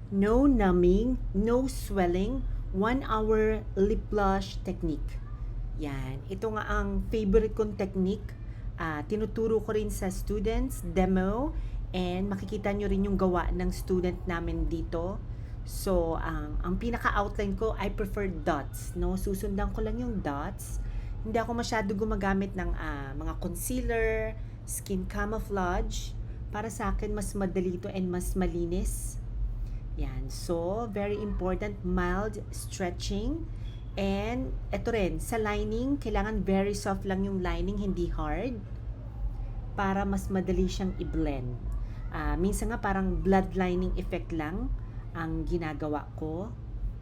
No numbing, no swelling, 1 hour lip blush technique. Yan. Ito nga ang favorite kong technique. Tinuturo ko rin sa students, demo, and makikita nyo rin yung gawa ng student namin dito. So, ang pinaka-outline ko, I prefer dots. No? Susundan ko lang yung dots. Hindi ako masyado gumagamit ng mga concealer, skin camouflage. Para sa akin, mas madali ito and mas malinis. Yan. So, very important, mild stretching. And, ito rin, sa lining, kailangan very soft lang yung lining, hindi hard. Para mas madali siyang i-blend. Minsan nga parang blood lining effect lang ang ginagawa ko.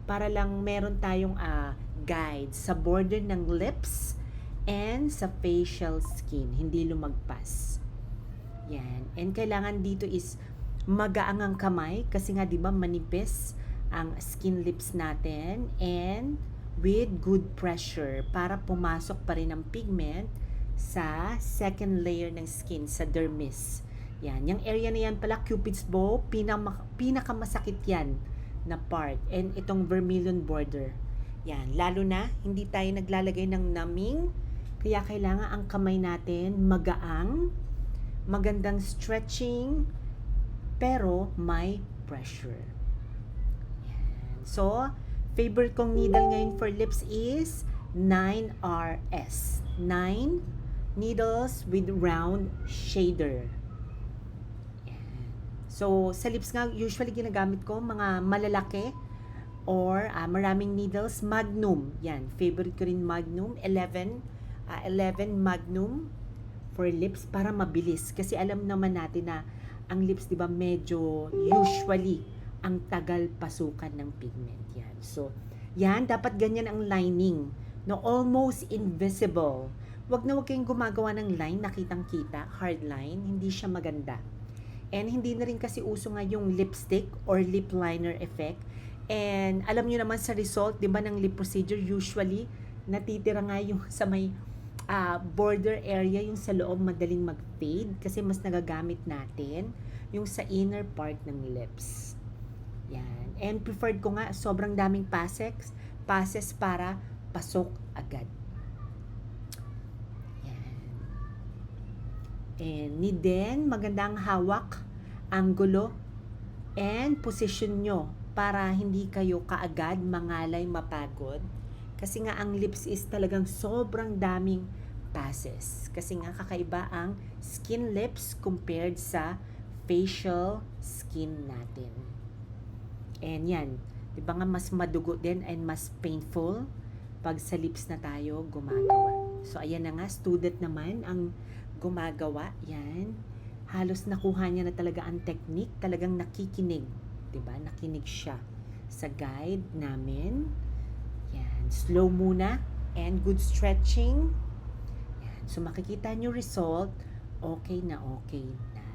Para lang meron tayong guide sa border ng lips and sa facial skin. Hindi lumagpas. Yan. And kailangan dito is magaang ang kamay kasi nga 'di ba manipis ang skin lips natin and with good pressure para pumasok pa rin ang pigment sa second layer ng skin, sa dermis. Yan, yung area na yan pala, Cupid's bow, pinakamasakit yan na part. And itong vermilion border. Yan, lalo na hindi tayo naglalagay ng numbing, kaya kailangan ang kamay natin magaang, magandang stretching, pero may pressure. Yan. So, favorite kong needle ngayon for lips is 9RS. 9 needles with round shader. Yan. So, sa lips nga, usually ginagamit ko mga malalaki or maraming needles. Magnum. Yan. Favorite ko rin Magnum. 11 Magnum for lips para mabilis. Kasi alam naman natin na ang lips, di ba, medyo usually ang tagal pasukan ng pigment. Yan. So, yan, dapat ganyan ang lining. No, almost invisible. Wag kayong gumagawa ng line, nakitang-kita, hard line, hindi siya maganda. And hindi na rin kasi uso nga yung lipstick or lip liner effect. And alam niyo naman sa result, di ba, ng lip procedure, usually, natitira nga yung sa may border area, yung sa loob madaling mag-fade kasi mas nagagamit natin yung sa inner part ng lips. Yan. And preferred ko nga, sobrang daming passes para pasok agad. Yan. And need din, magandang hawak, angulo, and position nyo para hindi kayo kaagad mangalay, mapagod. Kasi nga ang lips is talagang sobrang daming passes. Kasi nga kakaiba ang skin lips compared sa facial skin natin. And yan, di ba nga mas madugo din and mas painful pag sa lips na tayo gumagawa. So ayan na nga, student naman ang gumagawa. Yan, halos nakuha niya na talaga ang technique, talagang nakikinig. Di ba? Nakinig siya sa guide namin. Yan, slow muna and good stretching. Yan, so makikita nyo result, okay na okay na.